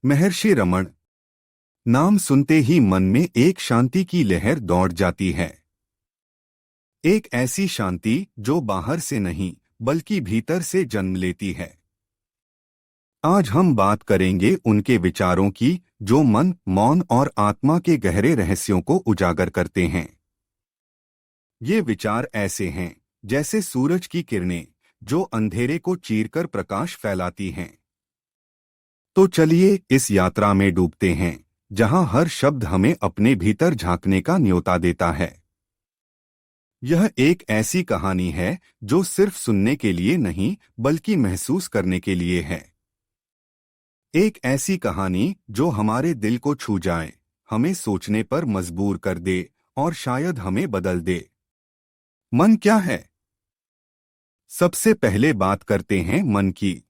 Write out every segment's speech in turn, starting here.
महर्षि रमण। नाम सुनते ही मन में एक शांति की लहर दौड़ जाती है। एक ऐसी शांति जो बाहर से नहीं बल्कि भीतर से जन्म लेती है। आज हम बात करेंगे उनके विचारों की जो मन, मौन और आत्मा के गहरे रहस्यों को उजागर करते हैं। ये विचार ऐसे हैं जैसे सूरज की किरणें जो अंधेरे को चीरकर प्रकाश फैलाती हैं। तो चलिए इस यात्रा में डूबते हैं जहां हर शब्द हमें अपने भीतर झांकने का न्योता देता है। यह एक ऐसी कहानी है जो सिर्फ सुनने के लिए नहीं बल्कि महसूस करने के लिए है। एक ऐसी कहानी जो हमारे दिल को छू जाए, हमें सोचने पर मजबूर कर दे और शायद हमें बदल दे। मन क्या है? सबसे पहले बात करते हैं मन की।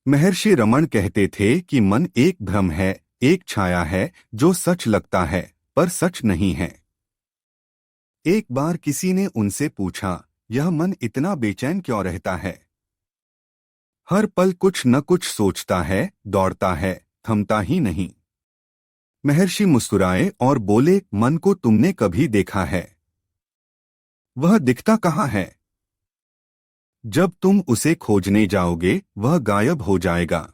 महर्षि रमण कहते थे कि मन एक भ्रम है, एक छाया है जो सच लगता है पर सच नहीं है। एक बार किसी ने उनसे पूछा, यह मन इतना बेचैन क्यों रहता है? हर पल कुछ न कुछ सोचता है, दौड़ता है, थमता ही नहीं। महर्षि मुस्कुराए और बोले, मन को तुमने कभी देखा है? वह दिखता कहाँ है? जब तुम उसे खोजने जाओगे वह गायब हो जाएगा।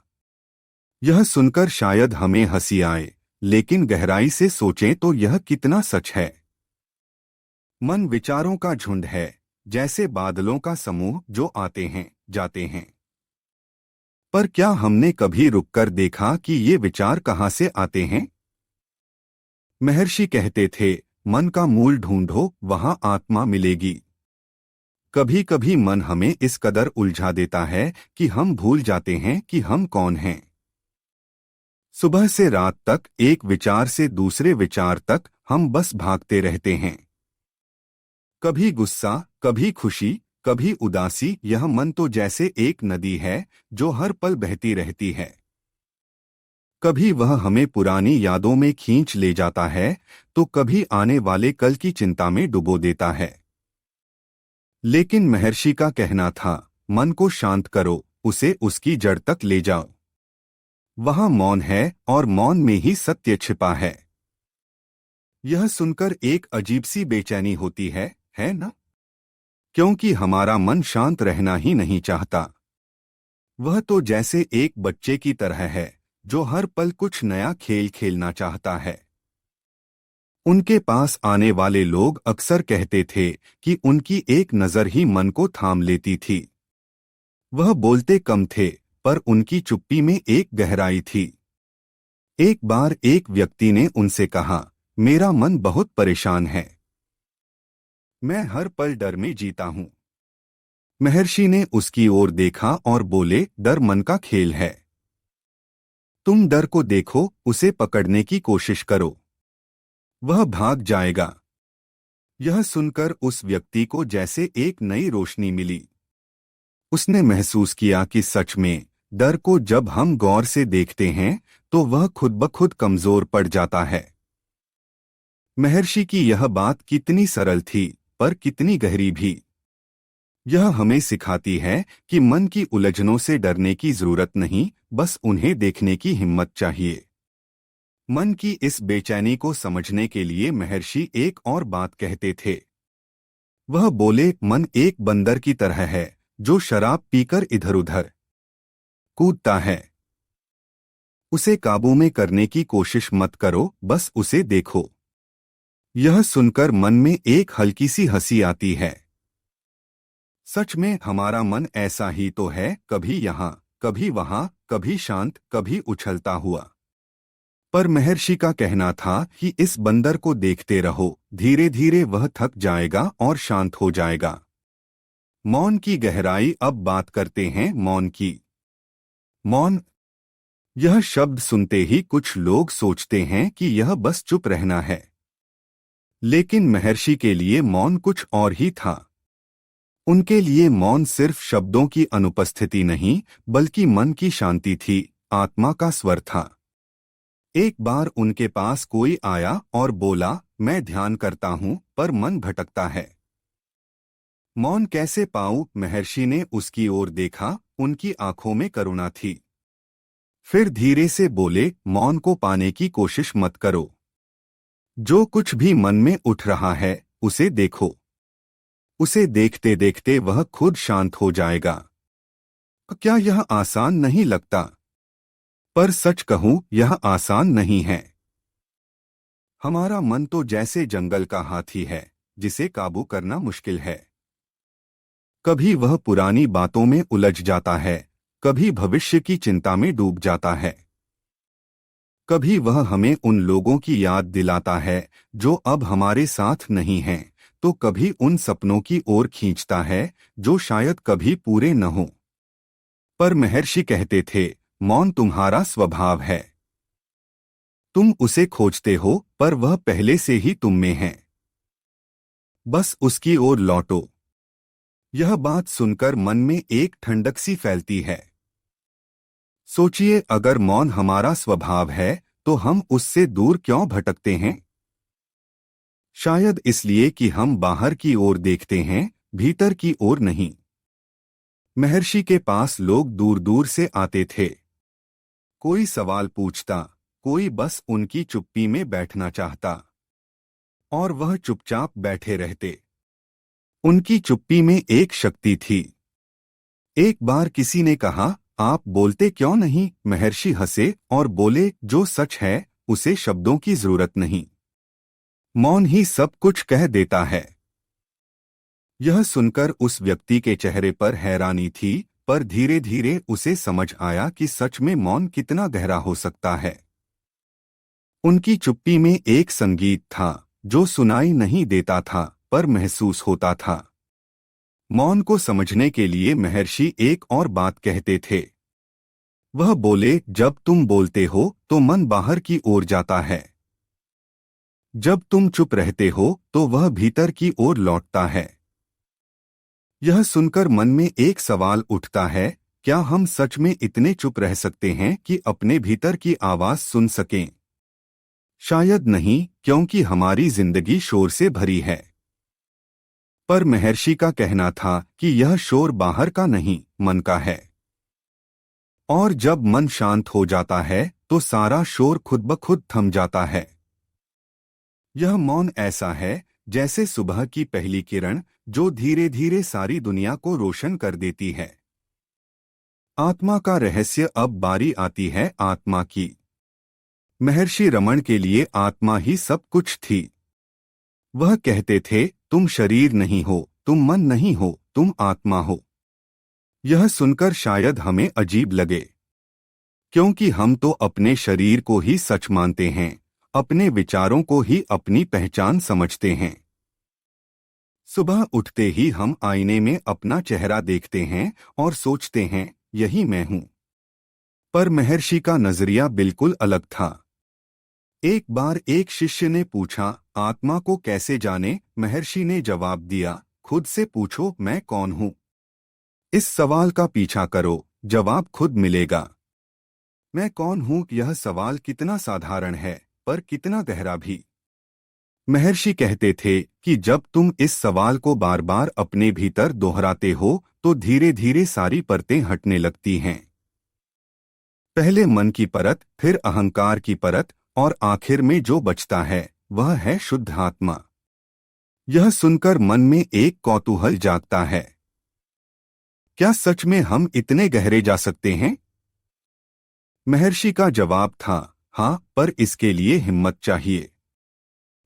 यह सुनकर शायद हमें हंसी आए, लेकिन गहराई से सोचें तो यह कितना सच है। मन विचारों का झुंड है, जैसे बादलों का समूह जो आते हैं, जाते हैं। पर क्या हमने कभी रुककर देखा कि ये विचार कहाँ से आते हैं? महर्षि कहते थे, मन का मूल ढूंढो, वहां आत्मा मिलेगी। कभी कभी मन हमें इस कदर उलझा देता है कि हम भूल जाते हैं कि हम कौन हैं। सुबह से रात तक एक विचार से दूसरे विचार तक हम बस भागते रहते हैं। कभी गुस्सा, कभी खुशी, कभी उदासी। यह मन तो जैसे एक नदी है जो हर पल बहती रहती है। कभी वह हमें पुरानी यादों में खींच ले जाता है तो कभी आने वाले कल की चिंता में डुबो देता है। लेकिन महर्षि का कहना था, मन को शांत करो, उसे उसकी जड़ तक ले जाओ। वहां मौन है और मौन में ही सत्य छिपा है। यह सुनकर एक अजीब सी बेचैनी होती है ना? क्योंकि हमारा मन शांत रहना ही नहीं चाहता। वह तो जैसे एक बच्चे की तरह है जो हर पल कुछ नया खेल खेलना चाहता है। उनके पास आने वाले लोग अक्सर कहते थे कि उनकी एक नज़र ही मन को थाम लेती थी। वह बोलते कम थे पर उनकी चुप्पी में एक गहराई थी। एक बार एक व्यक्ति ने उनसे कहा, मेरा मन बहुत परेशान है। मैं हर पल डर में जीता हूं। महर्षि ने उसकी ओर देखा और बोले, डर मन का खेल है। तुम डर को देखो, उसे पकड़ने की कोशिश करो, वह भाग जाएगा। यह सुनकर उस व्यक्ति को जैसे एक नई रोशनी मिली। उसने महसूस किया कि सच में डर को जब हम गौर से देखते हैं तो वह खुद ब खुद कमजोर पड़ जाता है। महर्षि की यह बात कितनी सरल थी पर कितनी गहरी भी। यह हमें सिखाती है कि मन की उलझनों से डरने की जरूरत नहीं, बस उन्हें देखने की हिम्मत चाहिए। मन की इस बेचैनी को समझने के लिए महर्षि एक और बात कहते थे। वह बोले, मन एक बंदर की तरह है जो शराब पीकर इधर उधर कूदता है। उसे काबू में करने की कोशिश मत करो, बस उसे देखो। यह सुनकर मन में एक हल्की सी हंसी आती है। सच में हमारा मन ऐसा ही तो है, कभी यहाँ, कभी वहां, कभी शांत, कभी उछलता हुआ। पर महर्षि का कहना था कि इस बंदर को देखते रहो, धीरे धीरे वह थक जाएगा और शांत हो जाएगा। मौन की गहराई। अब बात करते हैं मौन की। मौन, यह शब्द सुनते ही कुछ लोग सोचते हैं कि यह बस चुप रहना है। लेकिन महर्षि के लिए मौन कुछ और ही था। उनके लिए मौन सिर्फ शब्दों की अनुपस्थिति नहीं बल्कि मन की शांति थी, आत्मा का स्वर था। एक बार उनके पास कोई आया और बोला, मैं ध्यान करता हूं पर मन भटकता है। मौन कैसे पाऊं? महर्षि ने उसकी ओर देखा, उनकी आंखों में करुणा थी। फिर धीरे से बोले, मौन को पाने की कोशिश मत करो। जो कुछ भी मन में उठ रहा है उसे देखो। उसे देखते देखते वह खुद शांत हो जाएगा। क्या यह आसान नहीं लगता? पर सच कहूं, यह आसान नहीं है। हमारा मन तो जैसे जंगल का हाथी है जिसे काबू करना मुश्किल है। कभी वह पुरानी बातों में उलझ जाता है, कभी भविष्य की चिंता में डूब जाता है, कभी वह हमें उन लोगों की याद दिलाता है जो अब हमारे साथ नहीं हैं, तो कभी उन सपनों की ओर खींचता है जो शायद कभी पूरे न हों। पर महर्षि कहते थे, मौन तुम्हारा स्वभाव है। तुम उसे खोजते हो पर वह पहले से ही तुम में है। बस उसकी ओर लौटो। यह बात सुनकर मन में एक ठंडक सी फैलती है। सोचिए, अगर मौन हमारा स्वभाव है तो हम उससे दूर क्यों भटकते हैं? शायद इसलिए कि हम बाहर की ओर देखते हैं, भीतर की ओर नहीं। महर्षि के पास लोग दूर दूर से आते थे। कोई सवाल पूछता, कोई बस उनकी चुप्पी में बैठना चाहता, और वह चुपचाप बैठे रहते। उनकी चुप्पी में एक शक्ति थी। एक बार किसी ने कहा, आप बोलते क्यों नहीं? महर्षि हंसे और बोले, जो सच है उसे शब्दों की जरूरत नहीं। मौन ही सब कुछ कह देता है। यह सुनकर उस व्यक्ति के चेहरे पर हैरानी थी, पर धीरे धीरे उसे समझ आया कि सच में मौन कितना गहरा हो सकता है। उनकी चुप्पी में एक संगीत था जो सुनाई नहीं देता था पर महसूस होता था। मौन को समझने के लिए महर्षि एक और बात कहते थे। वह बोले, जब तुम बोलते हो तो मन बाहर की ओर जाता है। जब तुम चुप रहते हो तो वह भीतर की ओर लौटता है। यह सुनकर मन में एक सवाल उठता है, क्या हम सच में इतने चुप रह सकते हैं कि अपने भीतर की आवाज सुन सकें? शायद नहीं, क्योंकि हमारी जिंदगी शोर से भरी है। पर महर्षि का कहना था कि यह शोर बाहर का नहीं, मन का है। और जब मन शांत हो जाता है तो सारा शोर खुद ब खुद थम जाता है। यह मौन ऐसा है जैसे सुबह की पहली किरण जो धीरे धीरे सारी दुनिया को रोशन कर देती है। आत्मा का रहस्य। अब बारी आती है आत्मा की। महर्षि रमण के लिए आत्मा ही सब कुछ थी। वह कहते थे, तुम शरीर नहीं हो, तुम मन नहीं हो, तुम आत्मा हो। यह सुनकर शायद हमें अजीब लगे, क्योंकि हम तो अपने शरीर को ही सच मानते हैं, अपने विचारों को ही अपनी पहचान समझते हैं। सुबह उठते ही हम आईने में अपना चेहरा देखते हैं और सोचते हैं, यही मैं हूं। पर महर्षि का नजरिया बिल्कुल अलग था। एक बार एक शिष्य ने पूछा, आत्मा को कैसे जाने? महर्षि ने जवाब दिया, खुद से पूछो, मैं कौन हूं? इस सवाल का पीछा करो, जवाब खुद मिलेगा। मैं कौन हूं? यह सवाल कितना साधारण है पर कितना गहरा भी। महर्षि कहते थे कि जब तुम इस सवाल को बार बार अपने भीतर दोहराते हो तो धीरे धीरे सारी परतें हटने लगती हैं। पहले मन की परत, फिर अहंकार की परत, और आखिर में जो बचता है वह है शुद्ध आत्मा। यह सुनकर मन में एक कौतूहल जागता है। क्या सच में हम इतने गहरे जा सकते हैं? महर्षि का जवाब था, हाँ, पर इसके लिए हिम्मत चाहिए।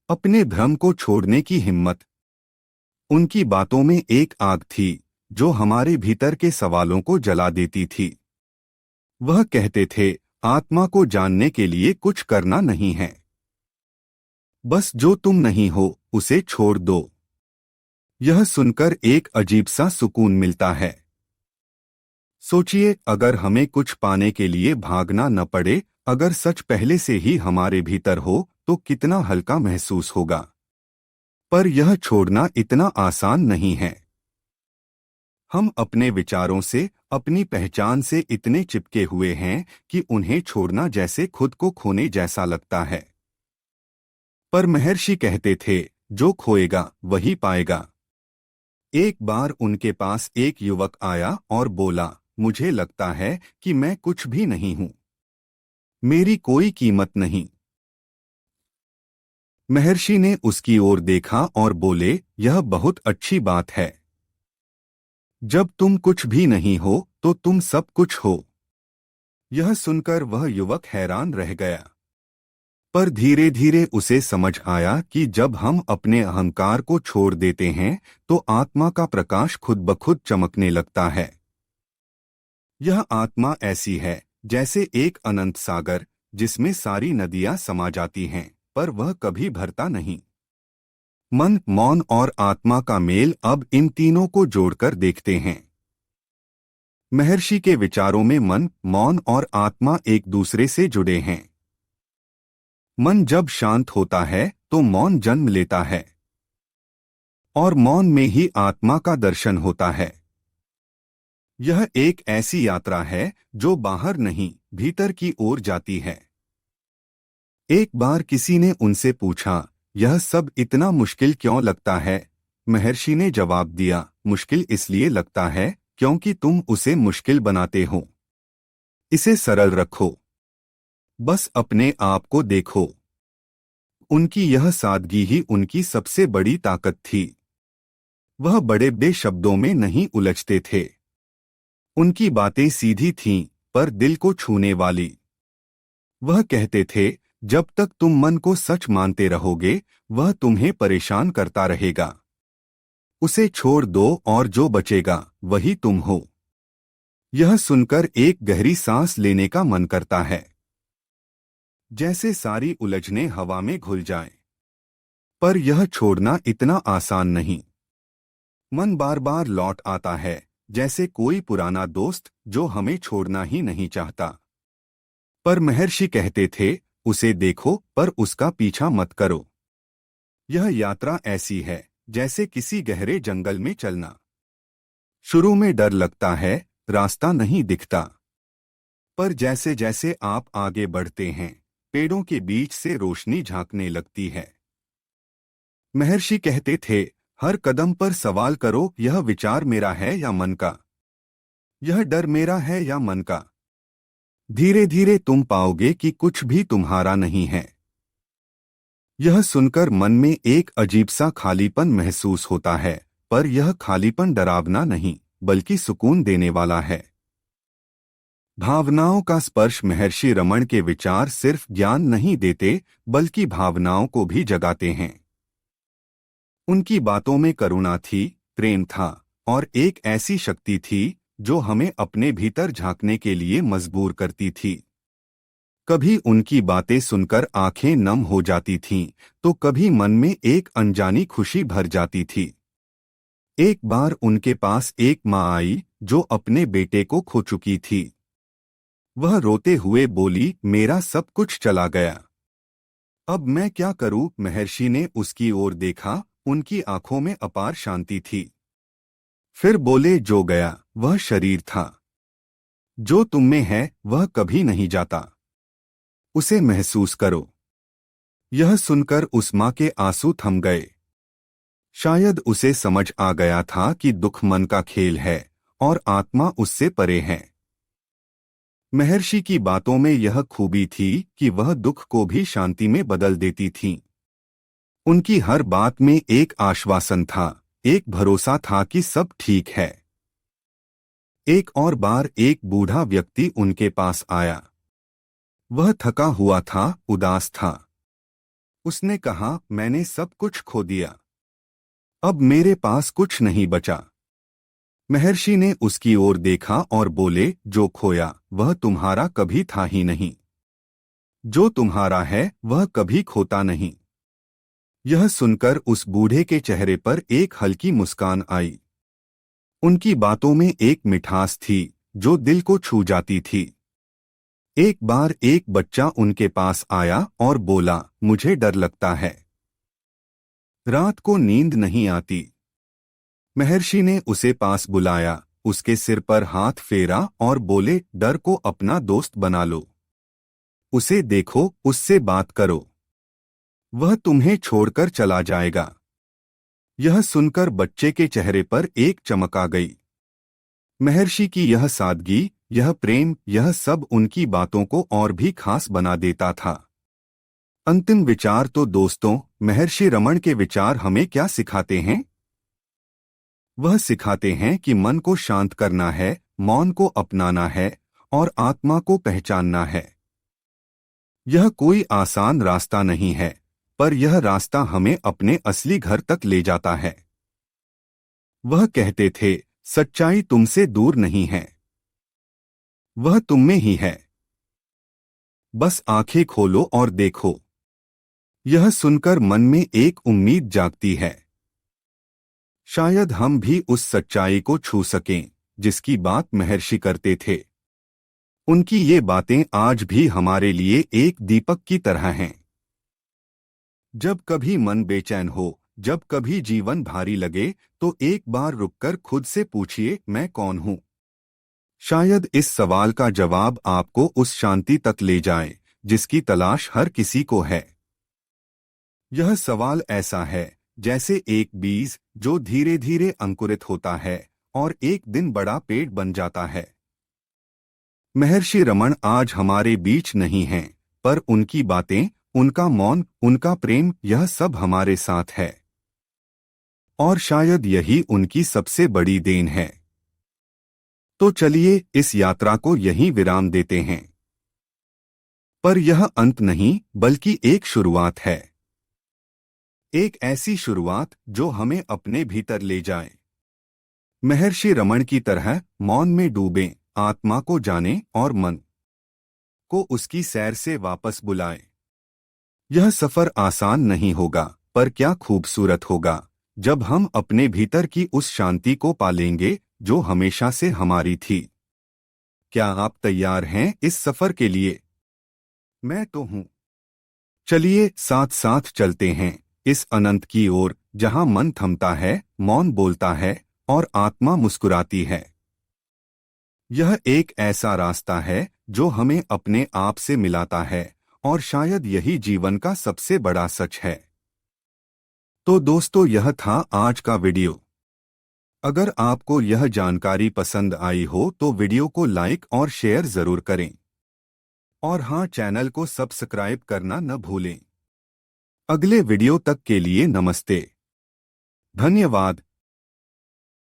अपने भ्रम को छोड़ने की हिम्मत। उनकी बातों में एक आग थी जो हमारे भीतर के सवालों को जला देती थी। वह कहते थे, आत्मा को जानने के लिए कुछ करना नहीं है, बस जो तुम नहीं हो उसे छोड़ दो। यह सुनकर एक अजीब सा सुकून मिलता है। सोचिए, अगर हमें कुछ पाने के लिए भागना न पड़े, अगर सच पहले से ही हमारे भीतर हो तो कितना हल्का महसूस होगा। पर यह छोड़ना इतना आसान नहीं है। हम अपने विचारों से, अपनी पहचान से इतने चिपके हुए हैं कि उन्हें छोड़ना जैसे खुद को खोने जैसा लगता है। पर महर्षि कहते थे, जो खोएगा वही पाएगा। एक बार उनके पास एक युवक आया और बोला, मुझे लगता है कि मैं कुछ भी नहीं हूं। मेरी कोई कीमत नहीं। महर्षि ने उसकी ओर देखा और बोले, यह बहुत अच्छी बात है। जब तुम कुछ भी नहीं हो तो तुम सब कुछ हो। यह सुनकर वह युवक हैरान रह गया। पर धीरे धीरे उसे समझ आया कि जब हम अपने अहंकार को छोड़ देते हैं तो आत्मा का प्रकाश खुद ब खुद चमकने लगता है। यह आत्मा ऐसी है जैसे एक अनंत सागर जिसमें सारी नदियां समा जाती हैं, पर वह कभी भरता नहीं। मन, मौन और आत्मा का मेल, अब इन तीनों को जोड़कर देखते हैं। महर्षि के विचारों में मन, मौन और आत्मा एक दूसरे से जुड़े हैं। मन जब शांत होता है तो मौन जन्म लेता है और मौन में ही आत्मा का दर्शन होता है। यह एक ऐसी यात्रा है जो बाहर नहीं, भीतर की ओर जाती है। एक बार किसी ने उनसे पूछा, यह सब इतना मुश्किल क्यों लगता है? महर्षि ने जवाब दिया, मुश्किल इसलिए लगता है क्योंकि तुम उसे मुश्किल बनाते हो। इसे सरल रखो, बस अपने आप को देखो। उनकी यह सादगी ही उनकी सबसे बड़ी ताकत थी। वह बड़े बड़े शब्दों में नहीं उलझते थे। उनकी बातें सीधी थीं, पर दिल को छूने वाली। वह कहते थे, जब तक तुम मन को सच मानते रहोगे, वह तुम्हें परेशान करता रहेगा। उसे छोड़ दो और जो बचेगा वही तुम हो। यह सुनकर एक गहरी सांस लेने का मन करता है, जैसे सारी उलझनें हवा में घुल जाएं। पर यह छोड़ना इतना आसान नहीं। मन बार बार लौट आता है, जैसे कोई पुराना दोस्त जो हमें छोड़ना ही नहीं चाहता। पर महर्षि कहते थे, उसे देखो पर उसका पीछा मत करो। यह यात्रा ऐसी है जैसे किसी गहरे जंगल में चलना। शुरू में डर लगता है, रास्ता नहीं दिखता। पर जैसे जैसे आप आगे बढ़ते हैं, पेड़ों के बीच से रोशनी झांकने लगती है। महर्षि कहते थे, हर कदम पर सवाल करो, यह विचार मेरा है या मन का? यह डर मेरा है या मन का? धीरे धीरे तुम पाओगे कि कुछ भी तुम्हारा नहीं है। यह सुनकर मन में एक अजीब सा खालीपन महसूस होता है, पर यह खालीपन डरावना नहीं, बल्कि सुकून देने वाला है। भावनाओं का स्पर्श। महर्षि रमण के विचार सिर्फ ज्ञान नहीं देते, बल्कि भावनाओं को भी जगाते हैं। उनकी बातों में करुणा थी, प्रेम था और एक ऐसी शक्ति थी जो हमें अपने भीतर झांकने के लिए मजबूर करती थी। कभी उनकी बातें सुनकर आंखें नम हो जाती थीं, तो कभी मन में एक अनजानी खुशी भर जाती थी। एक बार उनके पास एक माँ आई जो अपने बेटे को खो चुकी थी। वह रोते हुए बोली, मेरा सब कुछ चला गया, अब मैं क्या करूं? महर्षि ने उसकी ओर देखा, उनकी आंखों में अपार शांति थी। फिर बोले, जो गया वह शरीर था, जो तुम में है वह कभी नहीं जाता। उसे महसूस करो। यह सुनकर उस माँ के आंसू थम गए। शायद उसे समझ आ गया था कि दुख मन का खेल है और आत्मा उससे परे है। महर्षि की बातों में यह खूबी थी कि वह दुख को भी शांति में बदल देती थीं। उनकी हर बात में एक आश्वासन था, एक भरोसा था कि सब ठीक है। एक और बार एक बूढ़ा व्यक्ति उनके पास आया। वह थका हुआ था, उदास था। उसने कहा, मैंने सब कुछ खो दिया, अब मेरे पास कुछ नहीं बचा। महर्षि ने उसकी ओर देखा और बोले, जो खोया वह तुम्हारा कभी था ही नहीं। जो तुम्हारा है वह कभी खोता नहीं। यह सुनकर उस बूढ़े के चेहरे पर एक हल्की मुस्कान आई। उनकी बातों में एक मिठास थी जो दिल को छू जाती थी। एक बार एक बच्चा उनके पास आया और बोला, मुझे डर लगता है, रात को नींद नहीं आती। महर्षि ने उसे पास बुलाया, उसके सिर पर हाथ फेरा और बोले, डर को अपना दोस्त बना लो। उसे देखो, उससे बात करो, वह तुम्हें छोड़कर चला जाएगा। यह सुनकर बच्चे के चेहरे पर एक चमक आ गई। महर्षि की यह सादगी, यह प्रेम, यह सब उनकी बातों को और भी खास बना देता था। अंतिम विचार तो दोस्तों, महर्षि रमण के विचार हमें क्या सिखाते हैं? वह सिखाते हैं कि मन को शांत करना है, मौन को अपनाना है और आत्मा को पहचानना है। यह कोई आसान रास्ता नहीं है, पर यह रास्ता हमें अपने असली घर तक ले जाता है। वह कहते थे, सच्चाई तुमसे दूर नहीं है, वह तुम में ही है। बस आंखें खोलो और देखो। यह सुनकर मन में एक उम्मीद जागती है। शायद हम भी उस सच्चाई को छू सकें जिसकी बात महर्षि करते थे। उनकी ये बातें आज भी हमारे लिए एक दीपक की तरह हैं। जब कभी मन बेचैन हो, जब कभी जीवन भारी लगे, तो एक बार रुककर खुद से पूछिए, मैं कौन हूं? शायद इस सवाल का जवाब आपको उस शांति तक ले जाए जिसकी तलाश हर किसी को है। यह सवाल ऐसा है जैसे एक बीज जो धीरे धीरे अंकुरित होता है और एक दिन बड़ा पेड़ बन जाता है। महर्षि रमण आज हमारे बीच नहीं हैं, पर उनकी बातें, उनका मौन, उनका प्रेम, यह सब हमारे साथ है। और शायद यही उनकी सबसे बड़ी देन है। तो चलिए इस यात्रा को यहीं विराम देते हैं। पर यह अंत नहीं, बल्कि एक शुरुआत है। एक ऐसी शुरुआत जो हमें अपने भीतर ले जाए। महर्षि रमण की तरह मौन में डूबें, आत्मा को जानें और मन को उसकी सैर से वापस बुलाएं। यह सफर आसान नहीं होगा, पर क्या खूबसूरत होगा जब हम अपने भीतर की उस शांति को पालेंगे जो हमेशा से हमारी थी। क्या आप तैयार हैं इस सफर के लिए? मैं तो हूं। चलिए साथ साथ चलते हैं इस अनंत की ओर, जहां मन थमता है, मौन बोलता है और आत्मा मुस्कुराती है। यह एक ऐसा रास्ता है जो हमें अपने आप से मिलाता है और शायद यही जीवन का सबसे बड़ा सच है। तो दोस्तों, यह था आज का वीडियो। अगर आपको यह जानकारी पसंद आई हो तो वीडियो को लाइक और शेयर जरूर करें। और हाँ, चैनल को सब्सक्राइब करना न भूलें। अगले वीडियो तक के लिए नमस्ते। धन्यवाद।